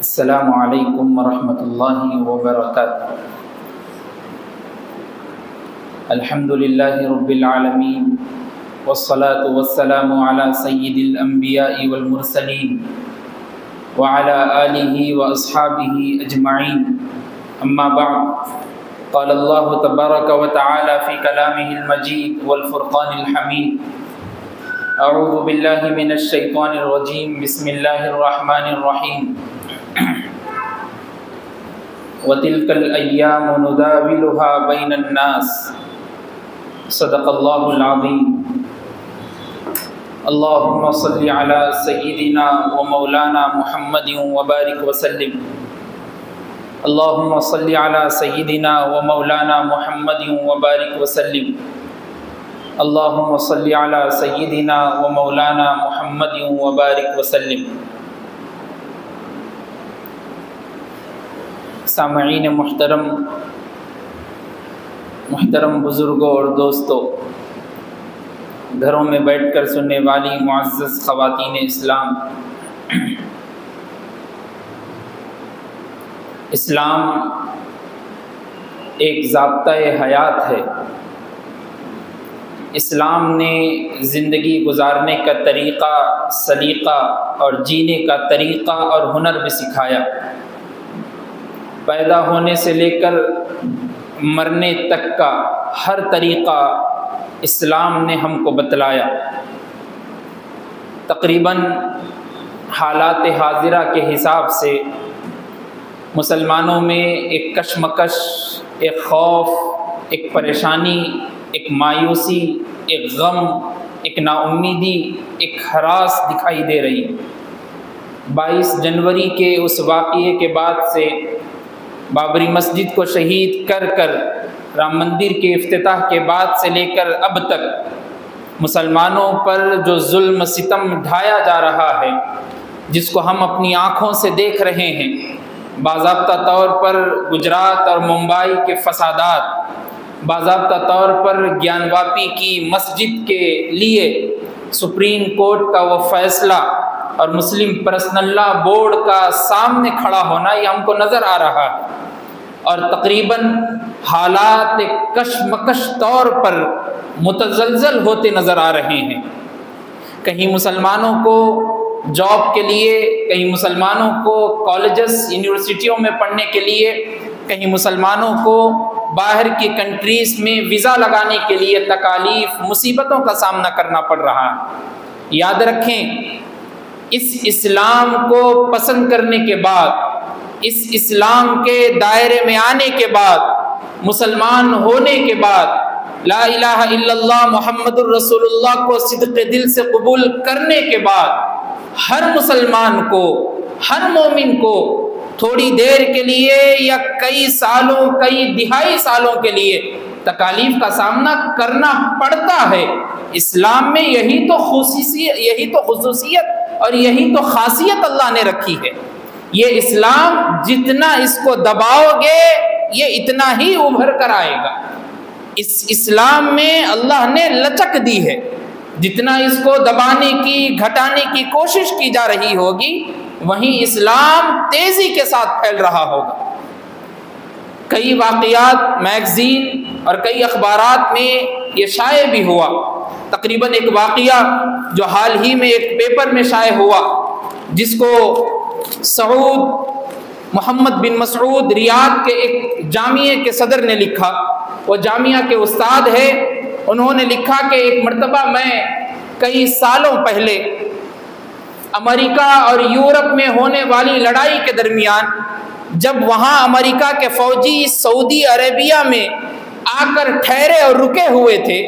السلام علیکم ورحمۃ اللہ وبرکاتہ۔ الحمد للہ رب العالمین والصلاة والسلام علی سید الانبیاء والمرسلین وعلی آلہ واصحابہ اجمعین، اما بعد، قال اللہ تبارک وتعالی فی کلامہ المجید والفرقان الحمید، اعوذ باللہ من الشیطان الرجیم، بسم اللہ الرحمن الرحیم، وَتِلْكَ الْأَيَّامُ نُدَاوِلُهَا بَيْنَ النَّاسِ، صدق اللہ العظیم۔ اللہم صلی علی سیدنا و مولانا محمد وبارک وسلم، اللہم صلی علی سیدنا و مولانا محمد وبارک وسلم، اللہم صلی علی سیدنا و مولانا محمد وبارک وسلم۔ سامعین محترم بزرگوں اور دوستوں، گھروں میں بیٹھ کر سننے والی معزز خواتین اسلام، اسلام ایک ضابطۂ حیات ہے۔ اسلام نے زندگی گزارنے کا طریقہ، سلیقہ اور جینے کا طریقہ اور ہنر بھی سکھایا۔ پیدا ہونے سے لے کر مرنے تک کا ہر طریقہ اسلام نے ہم کو بتلایا۔ تقریباً حالات حاضرہ کے حساب سے مسلمانوں میں ایک کشمکش، ایک خوف، ایک پریشانی، ایک مایوسی، ایک غم، ایک نا امیدی، ایک ہراس دکھائی دے رہی۔ 22 جنوری کے اس واقعے کے بعد سے، بابری مسجد کو شہید کر رام مندر کے افتتاح کے بعد سے لے کر اب تک مسلمانوں پر جو ظلم ستم ڈھایا جا رہا ہے، جس کو ہم اپنی آنکھوں سے دیکھ رہے ہیں، باضابطہ طور پر گجرات اور ممبئی کے فسادات، باضابطہ طور پر گیان واپی کی مسجد کے لیے سپریم کورٹ کا وہ فیصلہ اور مسلم پرسنل لا بورڈ کا سامنے کھڑا ہونا، یہ ہم کو نظر آ رہا ہے، اور تقریباً حالات کشمکش طور پر متزلزل ہوتے نظر آ رہے ہیں۔ کہیں مسلمانوں کو جاب کے لیے، کہیں مسلمانوں کو کالجز یونیورسٹیوں میں پڑھنے کے لیے، کہیں مسلمانوں کو باہر کی کنٹریز میں ویزا لگانے کے لیے تکالیف، مصیبتوں کا سامنا کرنا پڑ رہا ہے۔ یاد رکھیں، اس اسلام کو پسند کرنے کے بعد، اس اسلام کے دائرے میں آنے کے بعد، مسلمان ہونے کے بعد، لا الہ الا اللہ محمد الرسول اللہ کو صدق دل سے قبول کرنے کے بعد، ہر مسلمان کو، ہر مومن کو تھوڑی دیر کے لیے یا کئی سالوں، کئی دہائی سالوں کے لیے تکالیف کا سامنا کرنا پڑتا ہے۔ اسلام میں یہی تو خصوصیت اور یہی تو خاصیت اللہ نے رکھی ہے۔ یہ اسلام جتنا اس کو دباؤ گے، یہ اتنا ہی ابھر کر آئے گا۔ اس اسلام میں اللہ نے لچک دی ہے، جتنا اس کو دبانے کی، گھٹانے کی کوشش کی جا رہی ہوگی، وہیں اسلام تیزی کے ساتھ پھیل رہا ہوگا۔ کئی واقعات میگزین اور کئی اخبارات میں یہ شائع بھی ہوا۔ تقریباً ایک واقعہ جو حال ہی میں ایک پیپر میں شائع ہوا، جس کو سعود محمد بن مسعود ریاض کے ایک جامعہ کے صدر نے لکھا۔ وہ جامعہ کے استاد ہے۔ انہوں نے لکھا کہ ایک مرتبہ میں کئی سالوں پہلے امریکہ اور یورپ میں ہونے والی لڑائی کے درمیان، جب وہاں امریکہ کے فوجی سعودی عربیہ میں آ کر ٹھہرے اور رکے ہوئے تھے،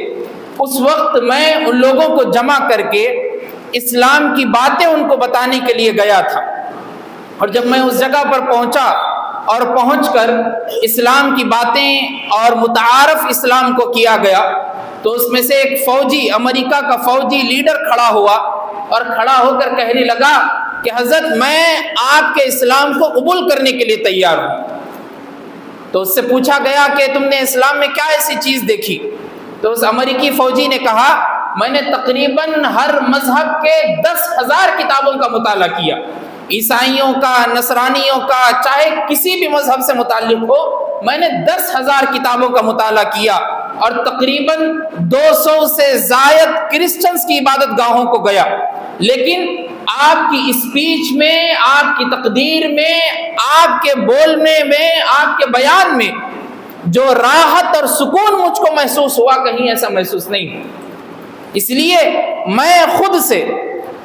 اس وقت میں ان لوگوں کو جمع کر کے اسلام کی باتیں ان کو بتانے کے لیے گیا تھا۔ اور جب میں اس جگہ پر پہنچا اور پہنچ کر اسلام کی باتیں اور متعارف اسلام کو کیا گیا، تو اس میں سے ایک فوجی، امریکہ کا فوجی لیڈر کھڑا ہوا اور کھڑا ہو کر کہنے لگا کہ حضرت، میں آپ کے اسلام کو قبول کرنے کے لیے تیار ہوں۔ تو اس سے پوچھا گیا کہ تم نے اسلام میں کیا ایسی چیز دیکھی؟ تو اس امریکی فوجی نے کہا، میں نے تقریباً ہر مذہب کے 10,000 کتابوں کا مطالعہ کیا، عیسائیوں کا، نصرانیوں کا، چاہے کسی بھی مذہب سے متعلق ہو، میں نے 10,000 کتابوں کا مطالعہ کیا اور تقریباً 200 سے زائد کرسچنز کی عبادت گاہوں کو گیا، لیکن آپ کی اسپیچ میں، آپ کی تقدیر میں، آپ کے بولنے میں، آپ کے بیان میں جو راحت اور سکون مجھ کو محسوس ہوا، کہیں ایسا محسوس نہیں ہوا۔ اس لیے میں خود سے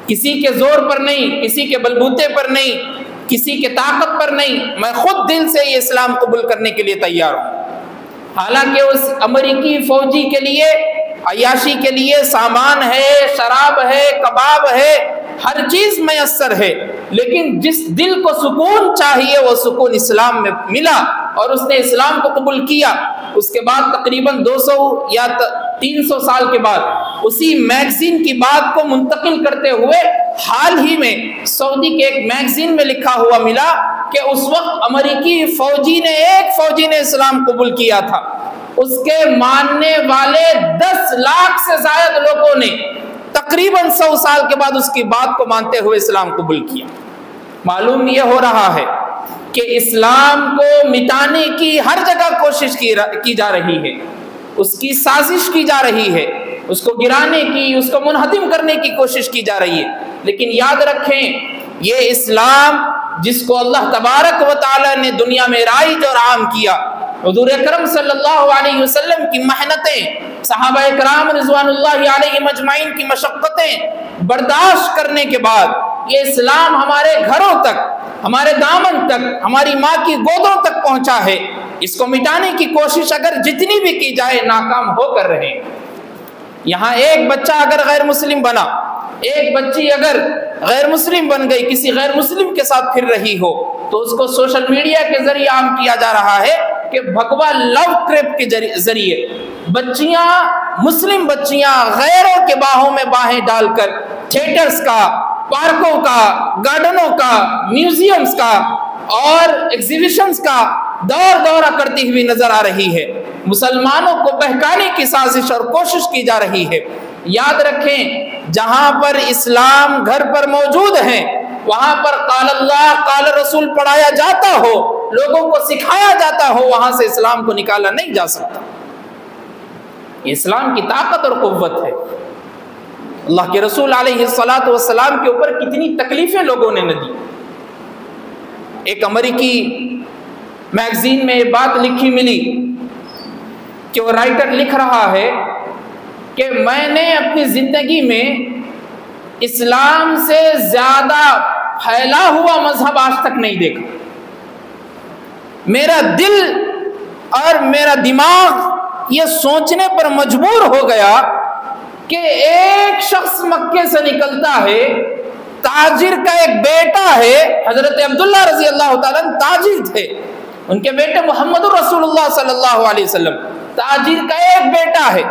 کسی کے زور پر نہیں، کسی کے بلبوتے پر نہیں، کسی کے طاقت پر نہیں، میں خود دل سے یہ اسلام قبول کرنے کے لیے تیار ہوں۔ حالانکہ اس امریکی فوجی کے لیے، عیاشی کے لیے سامان ہے، شراب ہے، کباب ہے، ہر چیز میسر ہے، لیکن جس دل کو سکون چاہیے وہ سکون اسلام میں ملا اور اس نے اسلام کو قبول کیا۔ اس کے بعد تقریباً 200 یا 300 سال کے بعد اسی میگزین کی بات کو منتقل کرتے ہوئے حال ہی میں سعودی کے ایک میگزین میں لکھا ہوا ملا کہ اس وقت امریکی ایک فوجی نے اسلام قبول کیا تھا، اس کے ماننے والے 10 لاکھ سے زائد لوگوں نے تقریباً 100 سال کے بعد اس کی بات کو مانتے ہوئے اسلام قبول کیا۔ معلوم یہ ہو رہا ہے کہ اسلام کو مٹانے کی ہر جگہ کوشش کی جا رہی ہے، اس کی سازش کی جا رہی ہے، اس کو گرانے کی، اس کو منہدم کرنے کی کوشش کی جا رہی ہے، لیکن یاد رکھیں یہ اسلام جس کو اللہ تبارک و تعالی نے دنیا میں رائج اور عام کیا، حضور اکرم صلی اللہ علیہ وسلم کی محنتیں، صحابہ کرام رضوان اللہ علیہم اجمعین کی مشقتیں برداشت کرنے کے بعد یہ اسلام ہمارے گھروں تک، ہمارے دامن تک، ہماری ماں کی گودوں تک پہنچا ہے۔ اس کو مٹانے کی کوشش اگر جتنی بھی کی جائے ناکام ہو کر رہے ہیں۔ یہاں ایک بچہ اگر غیر مسلم بنا، ایک بچی اگر غیر مسلم بن گئی، کسی غیر مسلم کے ساتھ پھر رہی ہو، تو اس کو سوشل میڈیا کے ذریعے عام کیا جا رہا ہے کہ بھگوا لو ٹرپ کے ذریعے بچیاں، مسلم بچیاں غیروں کے باہوں میں باہیں ڈال کر تھیٹرز کا، پارکوں کا، گارڈنوں کا، میوزیمز کا اور ایگزیبیشنز کا دورہ کرتی ہوئی نظر آ رہی ہے۔ مسلمانوں کو بہکانے کی سازش اور کوشش کی جا رہی ہے۔ یاد رکھیں جہاں پر اسلام گھر پر موجود ہے وہاں پر قال اللہ قال رسول پڑھایا جاتا ہو، لوگوں کو سکھایا جاتا ہو، وہاں سے اسلام کو نکالا نہیں جا سکتا۔ اسلام کی طاقت اور قوت ہے۔ اللہ کے رسول علیہ الصلاۃ والسلام کے اوپر کتنی تکلیفیں لوگوں نے نہ دی۔ ایک امریکی میگزین میں یہ بات لکھی ملی کہ وہ رائٹر لکھ رہا ہے کہ میں نے اپنی زندگی میں اسلام سے زیادہ پھیلا ہوا مذہب آج تک نہیں دیکھا۔ میرا دل اور میرا دماغ یہ سوچنے پر مجبور ہو گیا کہ ایک شخص مکے سے نکلتا ہے، تاجر کا ایک بیٹا ہے، حضرت عبداللہ رضی اللہ تعالیٰ تاجر تھے، ان کے بیٹے محمد رسول اللہ صلی اللہ علیہ وسلم، تاجر کا ایک بیٹا ہے،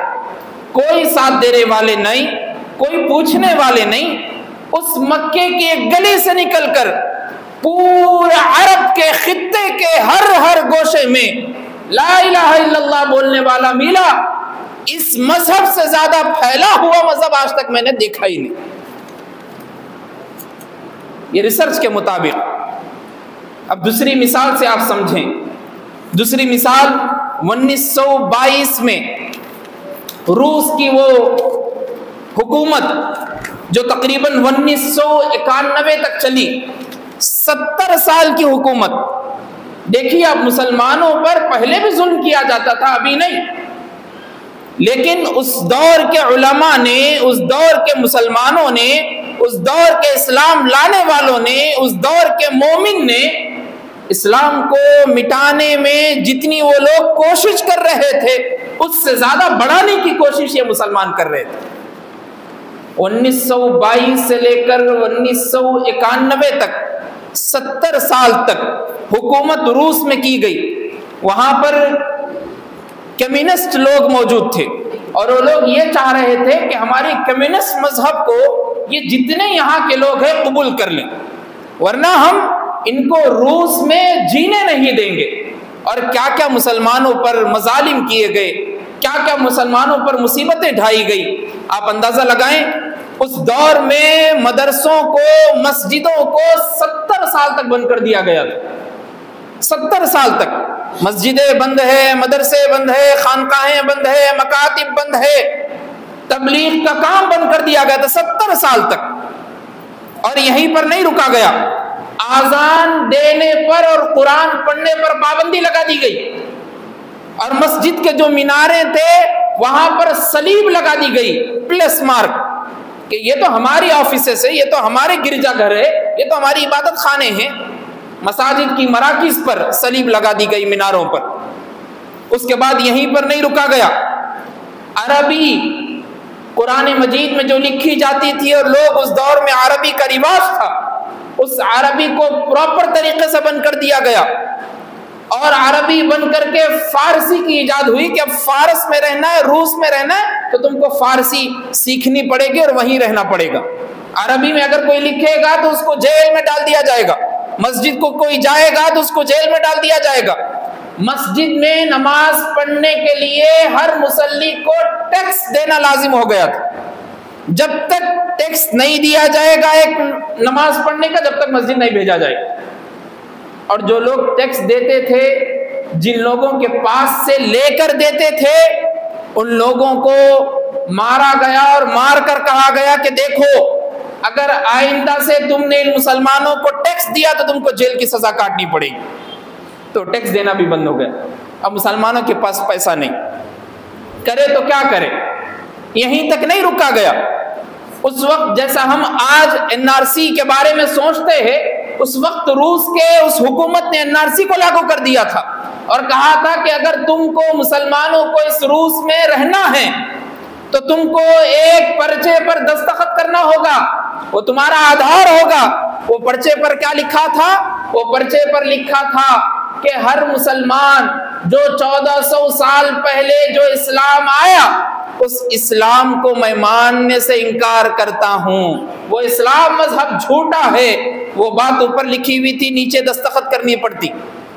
کوئی ساتھ دینے والے نہیں، کوئی پوچھنے والے نہیں، اس مکے کی ایک گلی سے نکل کر پورے عرب کے خطے کے ہر گوشے میں لا الہ الا اللہ بولنے والا ملا۔ اس مذہب سے زیادہ پھیلا ہوا مذہب آج تک میں نے دیکھا ہی نہیں۔ یہ ریسرچ کے مطابق۔ اب دوسری مثال سے آپ سمجھیں، دوسری مثال 1922 میں روس کی وہ حکومت جو تقریباً 1991 تک چلی، 70 سال کی حکومت۔ دیکھیے آپ، مسلمانوں پر پہلے بھی ظلم کیا جاتا تھا، ابھی نہیں، لیکن اس دور کے علماء نے، اس دور کے مسلمانوں نے، اس دور کے اسلام لانے والوں نے، اس دور کے مومن نے اسلام کو مٹانے میں جتنی وہ لوگ کوشش کر رہے تھے اس سے زیادہ بڑھانے کی کوشش یہ مسلمان کر رہے تھے۔ 1922 سے لے کر 1991 تک 70 سال تک حکومت روس میں کی گئی۔ وہاں پر کمیونسٹ لوگ موجود تھے اور وہ لوگ یہ چاہ رہے تھے کہ ہماری کمیونسٹ مذہب کو یہ جتنے یہاں کے لوگ ہیں قبول کر لیں، ورنہ ہم ان کو روس میں جینے نہیں دیں گے۔ اور کیا کیا مسلمانوں پر مظالم کیے گئے، کیا کیا مسلمانوں پر مصیبتیں ڈھائی گئی۔ آپ اندازہ لگائیں اس دور میں مدرسوں کو، مسجدوں کو 70 سال تک بند کر دیا گیا تھا. 70 سال تک مسجدیں بند ہے، مدرسے بند ہے، خانقاہیں بند ہے، مکاتب بند ہے، تبلیغ کا کام بند کر دیا گیا تھا 70 سال تک. اور یہیں پر نہیں رکا گیا، آذان دینے پر اور قرآن پڑھنے پر پابندی لگا دی گئی، اور مسجد کے جو مینارے تھے وہاں پر صلیب لگا دی گئی، پلس مارک، کہ یہ تو ہماری آفیسز ہے، یہ تو ہمارے گرجا گھر ہے، یہ تو ہماری عبادت خانے ہیں. مساجد کی مراکز پر صلیب لگا دی گئی، میناروں پر. اس کے بعد یہیں پر نہیں رکا گیا، عربی قرآن مجید میں جو لکھی جاتی تھی اور لوگ اس دور میں عربی کا رواج تھا، اس عربی کو پراپر طریقے سے بند کر دیا گیا، اور عربی بن کر کے فارسی کی ایجاد ہوئی کہ اب فارس میں رہنا ہے، روس میں رہنا ہے تو تم کو فارسی سیکھنی پڑے گی اور وہیں رہنا پڑے گا. عربی میں اگر کوئی لکھے گا تو اس کو جیل میں ڈال دیا جائے گا، مسجد کو کوئی جائے گا تو اس کو جیل میں ڈال دیا جائے گا. مسجد میں نماز پڑھنے کے لیے ہر مصلی کو ٹیکس دینا لازم ہو گیا تھا. جب تک ٹیکس نہیں دیا جائے گا ایک نماز پڑھنے کا، جب تک مسجد نہیں بھیجا جائے گا. اور جو لوگ ٹیکس دیتے تھے، جن لوگوں کے پاس سے لے کر دیتے تھے، ان لوگوں کو مارا گیا، اور مار کر کہا گیا کہ دیکھو اگر آئندہ سے تم نے ان مسلمانوں کو ٹیکس دیا تو تم کو جیل کی سزا کاٹنی پڑے گی. تو ٹیکس دینا بھی بند ہو گیا. اب مسلمانوں کے پاس پیسہ نہیں، کرے تو کیا کرے. یہیں تک نہیں رکا گیا. اس وقت جیسا ہم آج NRC کے بارے میں سوچتے ہیں، اس وقت روس کے اس حکومت نے NRC کو لاگو کر دیا تھا اور کہا تھا کہ اگر تم کو مسلمانوں کو اس روس میں رہنا ہے تو تم کو ایک پرچے پر دستخط کرنا ہوگا، وہ تمہارا آدھار ہوگا. وہ پرچے پر کیا لکھا تھا؟ وہ پرچے پر لکھا تھا کہ ہر مسلمان جو 1400 سال پہلے جو اسلام آیا، اس اسلام کو میں ماننے سے انکار کرتا ہوں. وہ اسلام مذہب جھوٹا ہے. وہ بات اوپر لکھی ہوئی تھی، نیچے دستخط کرنی پڑتی.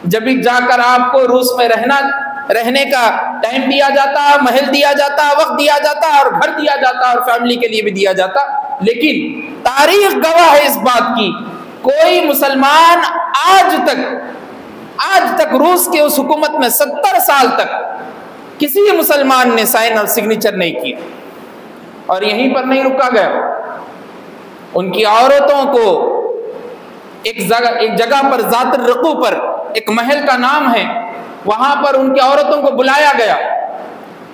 جب جا کر آپ کو روس میں رہنے کا ٹائم دیا جاتا، محل دیا جاتا، وقت دیا جاتا، اور گھر دیا جاتا، اور فیملی کے لیے بھی دیا جاتا. لیکن تاریخ گواہ ہے اس بات کی، کوئی مسلمان آج تک روس کے اس حکومت میں 70 سال تک کسی مسلمان نے سائن اور سگنیچر نہیں کیا. اور یہیں پر نہیں رکا گیا، ان کی عورتوں کو ایک جگہ پر، ذات الرقو پر ایک محل کا نام ہے، وہاں پر ان کی عورتوں کو بلایا گیا،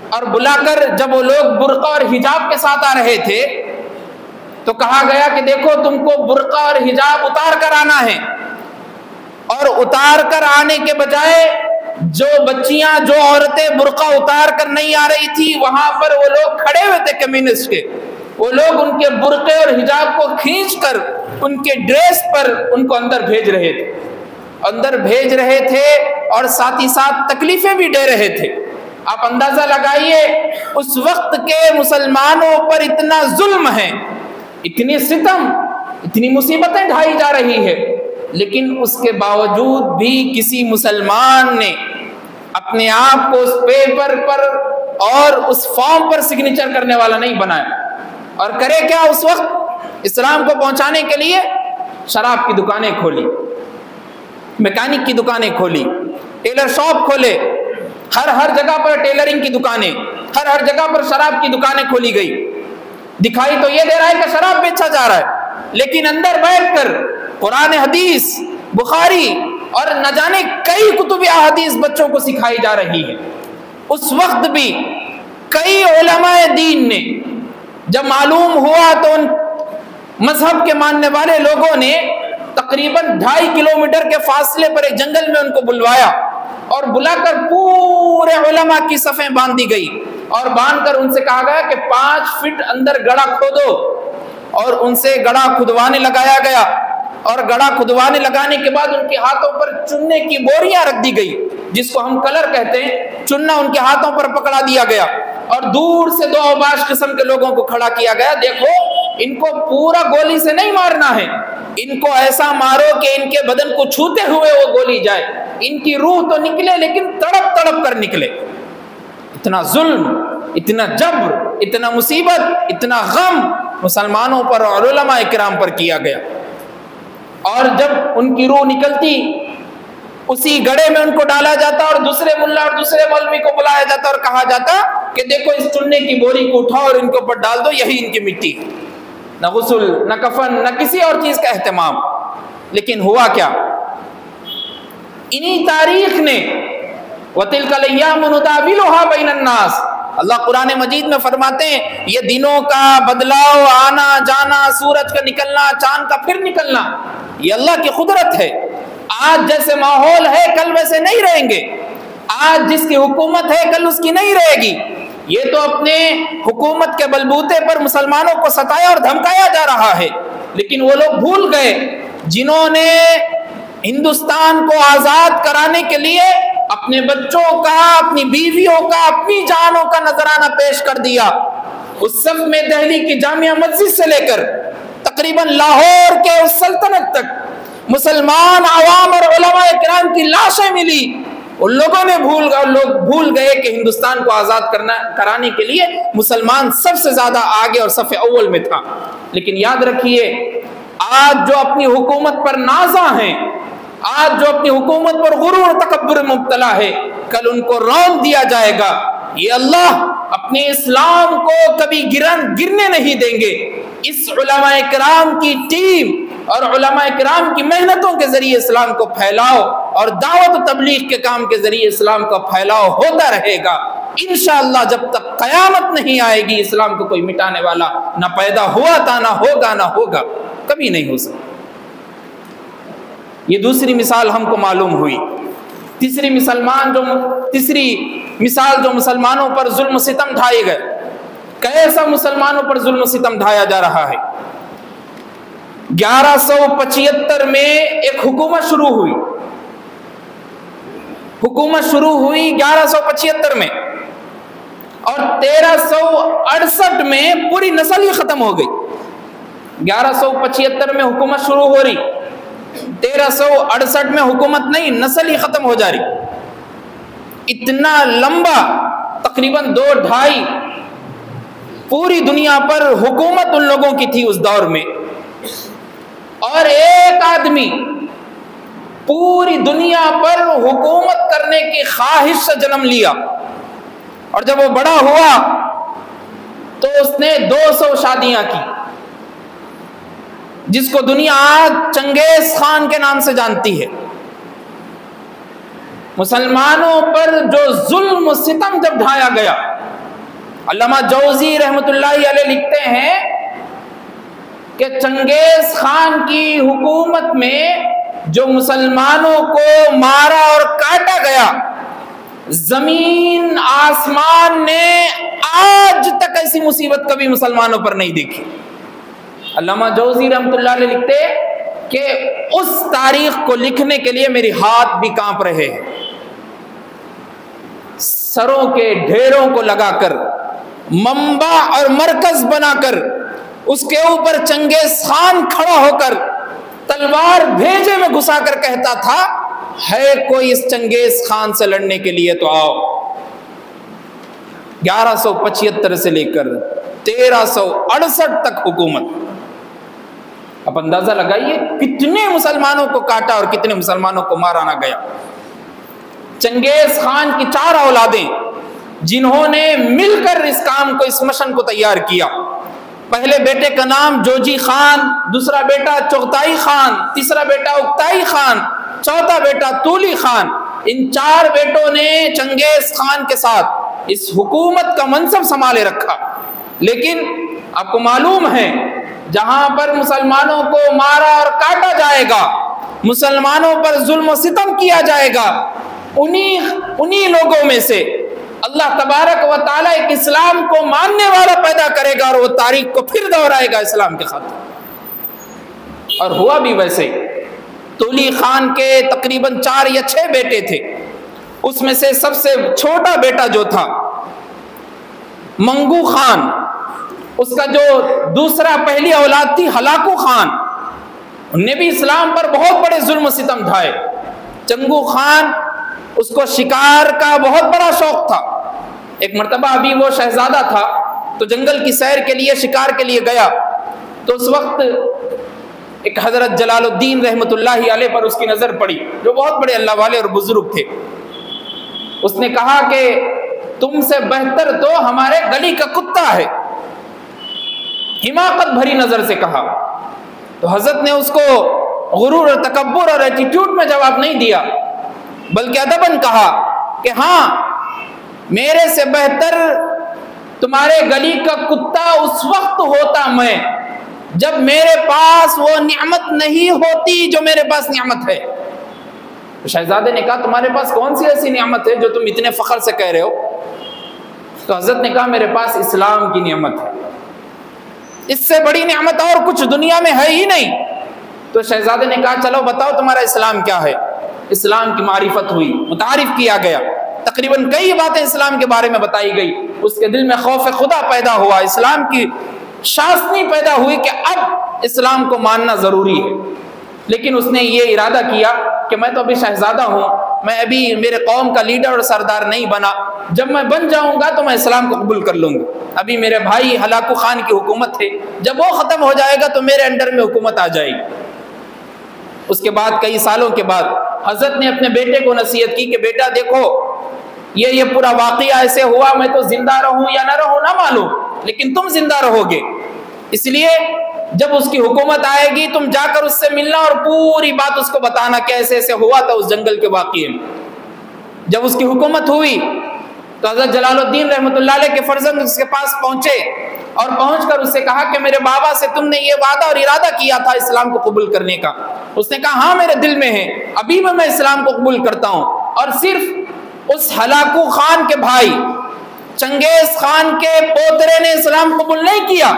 اور بلا کر جب وہ لوگ برقع اور حجاب کے ساتھ آ رہے تھے تو کہا گیا کہ دیکھو تم کو برقع اور حجاب اتار کر آنا ہے. اور اتار کر آنے کے بجائے جو بچیاں، جو عورتیں برقع اتار کر نہیں آ رہی تھی، وہاں پر وہ لوگ کھڑے ہوئے تھے کمیونسٹ کے، وہ لوگ ان کے برقعے اور حجاب کو کھینچ کر ان کے ڈریس پر ان کو اندر بھیج رہے تھے اور ساتھ ہی ساتھ تکلیفیں بھی دے رہے تھے. آپ اندازہ لگائیے اس وقت کے مسلمانوں پر اتنا ظلم ہے، اتنی ستم، اتنی مصیبتیں ڈھائی جا رہی ہے، لیکن اس کے باوجود بھی کسی مسلمان نے اپنے آپ کو اس پیپر پر اور اس فارم پر سگنیچر کرنے والا نہیں بنایا. اور کرے کیا اس وقت؟ اسلام کو پہنچانے کے لیے شراب کی دکانیں کھولی، میکینک کی دکانیں کھولی، ٹیلر شاپ کھولے، ہر جگہ پر ٹیلرنگ کی دکانیں، ہر جگہ پر شراب کی دکانیں کھولی گئی. دکھائی تو یہ دے رہا ہے کہ شراب بیچا جا رہا ہے، لیکن اندر بیٹھ کر قرآن حدیث، بخاری اور نہ جانے کئی کتب احادیث بچوں کو سکھائی جا رہی ہے. اس وقت بھی کئی علماء دین نے جب معلوم ہوا تو ان مذہب کے ماننے والے لوگوں نے تقریباً 2.5 کلومیٹر کے فاصلے پر ایک جنگل میں ان کو بلوایا، اور بلا کر پورے علماء کی صفیں باندھ دی گئی، اور باندھ کر ان سے کہا گیا کہ 5 فٹ اندر گڑھا کھودو، اور ان سے گڑھا کھدوانے لگایا گیا. اور گڑھا کھدوانے لگانے کے بعد ان کے ہاتھوں پر چننے کی بوریاں رکھ دی گئی، جس کو ہم کلر کہتے ہیں. چننا ان کے ہاتھوں پر پکڑا دیا گیا، اور دور سے 2 اوباش قسم کے لوگوں کو کھڑا کیا گیا. دیکھو ان کو پورا گولی سے نہیں مارنا ہے، ان کو ایسا مارو کہ ان کے بدن کو چھوتے ہوئے وہ گولی جائے، ان کی روح تو نکلے لیکن تڑپ تڑپ کر نکلے. اتنا ظلم، اتنا جبر، اتنا مصیبت، اتنا غم مسلمانوں پر اور علماء کرام پر کیا گیا، اور جب ان کی روح نکلتی اسی گڑھے میں ان کو ڈالا جاتا اور دوسرے ملا اور دوسرے مولوی کو بلایا جاتا اور کہا جاتا کہ دیکھو اس چنے کی بوری کو اٹھاؤ اور ان کے اوپر ڈال دو، یہی ان کی مٹی، نہ غسل نہ کفن نہ کسی اور چیز کا اہتمام۔ لیکن ہوا کیا؟ انہی تاریخ نے وَتِلْكَ الْأَيَّامُ نُدَاوِلُهَا بَيْنَ النَّاسِ، اللہ قرآن مجید میں فرماتے ہیں یہ دنوں کا بدلاؤ، آنا جانا، سورج کا نکلنا، چاند کا پھر نکلنا، یہ اللہ کی قدرت ہے۔ آج جیسے ماحول ہے کل ویسے نہیں رہیں گے، آج جس کی حکومت ہے کل اس کی نہیں رہے گی۔ یہ تو اپنے حکومت کے بلبوتے پر مسلمانوں کو ستایا اور دھمکایا جا رہا ہے، لیکن وہ لوگ بھول گئے جنہوں نے ہندوستان کو آزاد کرانے کے لیے اپنے بچوں کا، اپنی بیویوں کا، اپنی جانوں کا نذرانہ پیش کر دیا۔ اس صف میں دہلی کی جامعہ مسجد سے لے کر تقریباً لاہور کے اس سلطنت تک مسلمان عوام اور علماء کرام کی لاشیں ملی۔ ان لوگوں نے بھول گئے کہ ہندوستان کو آزاد کرانے کے لیے مسلمان سب سے زیادہ آگے اور صف اول میں تھا۔ لیکن یاد رکھیے آج جو اپنی حکومت پر نازاں ہیں، آج جو اپنی حکومت پر غرور و تکبر مبتلا ہے، کل ان کو رون دیا جائے گا۔ یہ اللہ اپنے اسلام کو کبھی گرنے نہیں دیں گے۔ اس علماء کرام کی ٹیم اور علماء کرام کی محنتوں کے ذریعے اسلام کو پھیلاؤ اور دعوت و تبلیغ کے کام کے ذریعے اسلام کو پھیلاؤ ہوتا رہے گا انشاءاللہ۔ جب تک قیامت نہیں آئے گی اسلام کو کوئی مٹانے والا نہ پیدا ہوا تھا، نہ ہوگا، کبھی نہیں ہو سکتا۔ یہ دوسری مثال ہم کو معلوم ہوئی۔ تیسری مثال جو مسلمانوں پر ظلم و ستم ڈھائے گئے، کیسا مسلمانوں پر ظلم و ستم ڈھایا جا رہا ہے۔ 1175 میں ایک حکومت شروع ہوئی 1175 میں، اور 1368 میں پوری نسل ہی ختم ہو گئی۔ 1175 میں حکومت شروع ہو رہی، 1368 میں حکومت نہیں، نسل ہی ختم ہو جا رہی۔ اتنا لمبا تقریباً 2-2.5 پوری دنیا پر حکومت ان لوگوں کی تھی اس دور میں، اور ایک آدمی پوری دنیا پر حکومت کرنے کی خواہش سے جنم لیا، اور جب وہ بڑا ہوا تو اس نے 200 شادیاں کی، جس کو دنیا آج چنگیز خان کے نام سے جانتی ہے۔ مسلمانوں پر جو ظلم و ستم جب ڈھایا گیا، علامہ جوزی رحمۃ اللہ علیہ لکھتے ہیں کہ چنگیز خان کی حکومت میں جو مسلمانوں کو مارا اور کاٹا گیا، زمین آسمان نے آج تک ایسی مصیبت کبھی مسلمانوں پر نہیں دیکھی۔ علامہ جوزی رحمۃ اللہ علیہ لکھتے کہ اس تاریخ کو لکھنے کے لیے میری ہاتھ بھی کانپ رہے ہیں۔ سروں کے ڈھیروں کو لگا کر، منبع اور مرکز بنا کر، اس کے اوپر چنگیز خان کھڑا ہو کر تلوار بھیجے میں گھسا کر کہتا تھا ہے کوئی اس چنگیز خان سے لڑنے کے لیے تو آؤ۔ 1175 سے لے کر 1368 تک حکومت۔ اب اندازہ لگائیے کتنے مسلمانوں کو کاٹا اور کتنے مسلمانوں کو مارا نہ گیا۔ چنگیز خان کی 4 اولادیں جنہوں نے مل کر اس کام کو، اس مشن کو تیار کیا۔ پہلے بیٹے کا نام جوجی خان، دوسرا بیٹا چغتائی خان، تیسرا بیٹا اکتائی خان، چوتھا بیٹا تولی خان۔ ان 4 بیٹوں نے چنگیز خان کے ساتھ اس حکومت کا منصب سنبھالے رکھا۔ لیکن آپ کو معلوم ہے جہاں پر مسلمانوں کو مارا اور کاٹا جائے گا، مسلمانوں پر ظلم و ستم کیا جائے گا، انہی لوگوں میں سے اللہ تبارک و تعالیٰ ایک اسلام کو ماننے والا پیدا کرے گا، اور وہ تاریخ کو پھر دہرائے گا اسلام کے خاطر۔ اور ہوا بھی ویسے۔ تولی خان کے تقریباً 4 یا 6 بیٹے تھے، اس میں سے سب سے چھوٹا بیٹا جو تھا منگو خان، اس کا جو دوسرا پہلی اولاد تھی ہلاکو خان، انہوں نے بھی اسلام پر بہت بڑے ظلم و ستم ڈھائے۔ چنگو خان، اس کو شکار کا بہت بڑا شوق تھا۔ ایک مرتبہ ابھی وہ شہزادہ تھا تو جنگل کی سیر کے لیے، شکار کے لیے گیا، تو اس وقت ایک حضرت جلال الدین رحمۃ اللہ علیہ پر اس کی نظر پڑی، جو بہت بڑے اللہ والے اور بزرگ تھے۔ اس نے کہا کہ تم سے بہتر تو ہمارے گلی کا کتا ہے، حماقت بھری نظر سے کہا۔ تو حضرت نے اس کو غرور اور تکبر اور ایٹیٹیوڈ میں جواب نہیں دیا، بلکہ ادباً کہا کہ ہاں، میرے سے بہتر تمہارے گلی کا کتا اس وقت ہوتا میں جب میرے پاس وہ نعمت نہیں ہوتی جو میرے پاس نعمت ہے۔ تو شہزادے نے کہا تمہارے پاس کون سی ایسی نعمت ہے جو تم اتنے فخر سے کہہ رہے ہو؟ تو حضرت نے کہا میرے پاس اسلام کی نعمت ہے، اس سے بڑی نعمت اور کچھ دنیا میں ہے ہی نہیں۔ تو شہزادے نے کہا چلو بتاؤ تمہارا اسلام کیا ہے۔ اسلام کی معرفت ہوئی، متعارف کیا گیا، تقریباً کئی باتیں اسلام کے بارے میں بتائی گئی۔ اس کے دل میں خوف خدا پیدا ہوا، اسلام کی شائستگی پیدا ہوئی کہ اب اسلام کو ماننا ضروری ہے۔ لیکن اس نے یہ ارادہ کیا کہ میں تو ابھی شہزادہ ہوں، میں ابھی میرے قوم کا لیڈر اور سردار نہیں بنا، جب میں بن جاؤں گا تو میں اسلام کو قبول کر لوں گا۔ ابھی میرے بھائی ہلاکو خان کی حکومت ہے، جب وہ ختم ہو جائے گا تو میرے انڈر میں حکومت آ جائے گی۔ اس کے بعد کئی سالوں کے بعد حضرت نے اپنے بیٹے کو نصیحت کی کہ بیٹا دیکھو یہ پورا واقعہ ایسے ہوا، میں تو زندہ رہوں یا نہ رہوں نہ معلوم، لیکن تم زندہ رہو گے، اس لیے جب اس کی حکومت آئے گی تم جا کر اس سے ملنا اور پوری بات اس کو بتانا کہ ایسے ایسے ہوا تھا اس جنگل کے واقعے میں۔ جب اس کی حکومت ہوئی تو حضرت جلال الدین رحمۃ اللہ علیہ کے فرزند اس کے پاس پہنچے اور پہنچ کر اس سے کہا کہ میرے بابا سے تم نے یہ وعدہ اور ارادہ کیا تھا اسلام کو قبول کرنے کا۔ اس نے کہا ہاں میرے دل میں ہے، ابھی میں اسلام کو قبول کرتا ہوں۔ اور صرف اس ہلاکو خان کے بھائی چنگیز خان کے پوترے نے اسلام قبول نہیں کیا،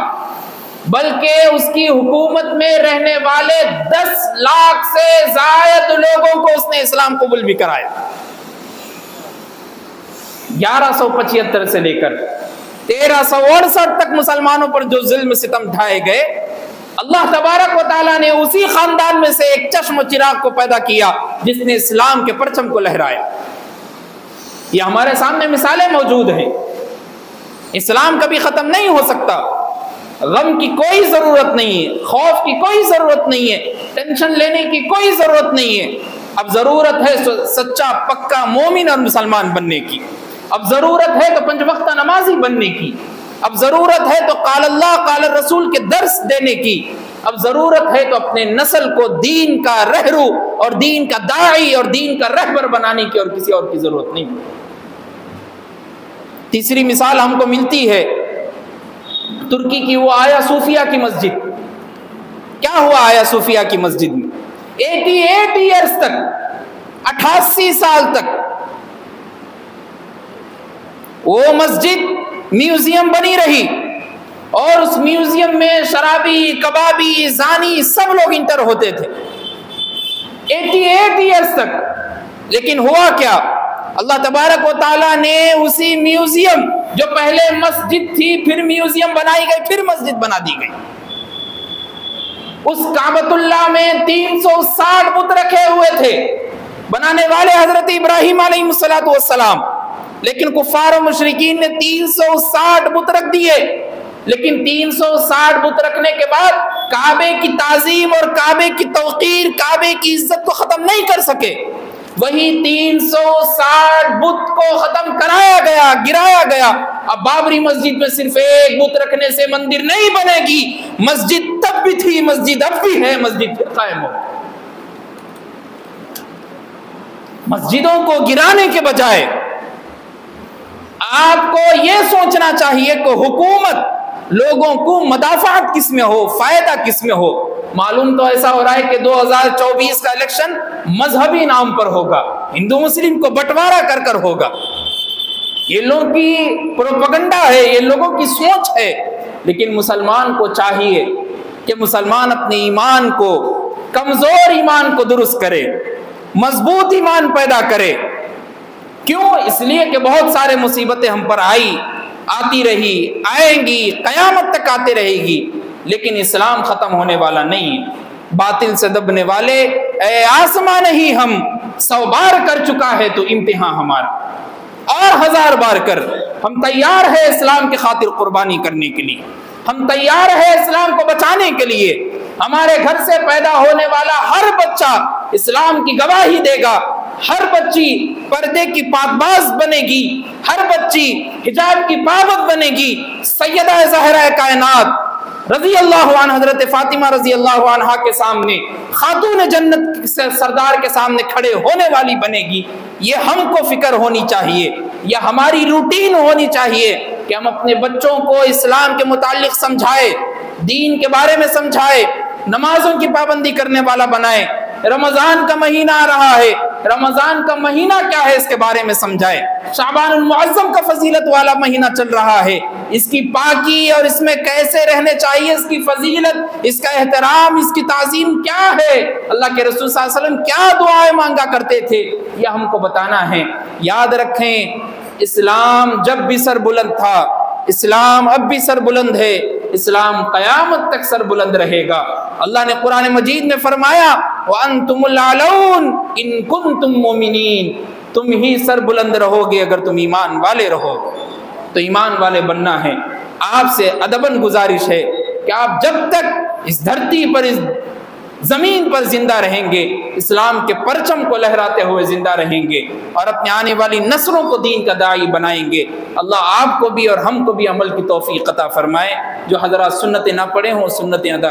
بلکہ اس کی حکومت میں رہنے والے 10 لاکھ سے زائد لوگوں کو اس نے اسلام قبول بھی کرایا۔ 1175 سے لے کر 1368 تک مسلمانوں پر جو ظلم ستم ڈھائے گئے، اللہ تبارک و تعالیٰ نے اسی خاندان میں سے ایک چشم و چراغ کو پیدا کیا جس نے اسلام کے پرچم کو لہرایا۔ یہ ہمارے سامنے مثالیں موجود ہیں۔ اسلام کبھی ختم نہیں ہو سکتا، غم کی کوئی ضرورت نہیں ہے، خوف کی کوئی ضرورت نہیں ہے، ٹینشن لینے کی کوئی ضرورت نہیں ہے۔ اب ضرورت ہے سچا پکا مومن اور مسلمان بننے کی، اب ضرورت ہے تو 5 وقتہ نمازی بننے کی، اب ضرورت ہے تو قال اللہ قال الرسول کے درس دینے کی، اب ضرورت ہے تو اپنے نسل کو دین کا رہرو اور دین کا داعی اور دین کا رہبر بنانے کی، اور کسی اور کی ضرورت نہیں۔ تیسری مثال ہم کو ملتی ہے ترکی کی، وہ آیا صوفیہ کی مسجد۔ کیا ہوا آیا صوفیہ کی مسجد میں؟ 88 ایئرز تک، 88 سال تک وہ مسجد میوزیم بنی رہی، اور اس میوزیم میں شرابی، کبابی، زانی سب لوگ انٹر ہوتے تھے 88 ایئرز تک۔ لیکن ہوا کیا؟ اللہ تبارک و تعالیٰ نے اسی میوزیم جو پہلے مسجد تھی پھر میوزیم بنائی گئی، پھر مسجد بنا دی گئی۔ اس کعبۃ اللہ میں 360 بت رکھے ہوئے تھے، بنانے والے حضرت ابراہیم علیہ السلام، لیکن کفار و مشرکین نے 360 بت رکھ دیے۔ لیکن 360 بت رکھنے کے بعد کعبے کی تعظیم اور کعبے کی توقیر، کعبے کی عزت کو ختم نہیں کر سکے۔ وہی 360 بت کو ختم کرایا گیا، گرایا گیا۔ اب بابری مسجد میں صرف ایک بت رکھنے سے مندر نہیں بنے گی، مسجد تب بھی تھی، مسجد اب بھی ہے، مسجد پھر قائم ہو۔ مسجدوں کو گرانے کے بجائے آپ کو یہ سوچنا چاہیے کہ حکومت لوگوں کو مدافعت کس میں ہو، فائدہ کس میں ہو۔ معلوم تو ایسا ہو رہا ہے کہ 2024 کا الیکشن مذہبی نام پر ہوگا، ہندو مسلم کو بٹوارا کر کر ہوگا۔ یہ لوگوں کی پروپیگنڈا ہے، یہ لوگوں کی سوچ ہے۔ لیکن مسلمان کو چاہیے کہ مسلمان اپنے ایمان کو، کمزور ایمان کو درست کرے، مضبوط ایمان پیدا کرے۔ کیوں؟ اس لیے کہ بہت سارے مصیبتیں ہم پر آتی رہی، آئیں گی، قیامت تک آتے رہے گی، لیکن اسلام ختم ہونے والا نہیں ہے۔ باطل سے دبنے والے اے آسمان ہی ہم 100 بار کر چکا ہے تو امتحان ہمارا، اور 1000 بار کر، ہم تیار ہے اسلام کی خاطر قربانی کرنے کے لیے۔ ہم تیار ہیں اسلام کو بچانے کے لیے۔ ہمارے گھر سے پیدا ہونے والا ہر بچہ اسلام کی گواہی دے گا، ہر بچی پردے کی پاکباز بنے گی، ہر بچی حجاب کی پابند بنے گی۔ سیدہ زہرا کائنات رضی اللہ عنہ حضرت فاطمہ رضی اللہ عنہ کے سامنے، خاتون جنت سے سردار کے سامنے کھڑے ہونے والی بنے گی۔ یہ ہم کو فکر ہونی چاہیے، یہ ہماری روٹین ہونی چاہیے کہ ہم اپنے بچوں کو اسلام کے متعلق سمجھائے، دین کے بارے میں سمجھائے، نمازوں کی پابندی کرنے والا بنائے۔ رمضان کا مہینہ آ رہا ہے، رمضان کا مہینہ کیا ہے اس کے بارے میں سمجھائے۔ شعبان المعظم کا فضیلت والا مہینہ چل رہا ہے، اس کی پاکی اور اس میں کیسے رہنے چاہیے، اس کی فضیلت، اس کا احترام، اس کی تعظیم کیا ہے، اللہ کے رسول صلی اللہ علیہ وسلم کیا دعائیں مانگا کرتے تھے، یہ ہم کو بتانا ہے۔ یاد رکھیں، اسلام جب بھی سر بلند تھا، اسلام اب بھی سر بلند ہے، اسلام قیامت تک سر بلند رہے گا۔ اللہ نے قرآن مجید میں فرمایا وَأَنْتُمُ الْأَعْلَوْنَ إِن كُنتُم مُؤْمِنِينَ، تم ہی سر بلند رہو گے اگر تم ایمان والے رہو۔ تو ایمان والے بننا ہے۔ آپ سے ادباً گزارش ہے کہ آپ جب تک اس دھرتی پر، اس زمین پر زندہ رہیں گے، اسلام کے پرچم کو لہراتے ہوئے زندہ رہیں گے اور اپنے آنے والی نسلوں کو دین کا داعی بنائیں گے۔ اللہ آپ کو بھی اور ہم کو بھی عمل کی توفیق عطا فرمائے۔ جو حضرات سنتیں نہ پڑھے ہوں سنتیں ادا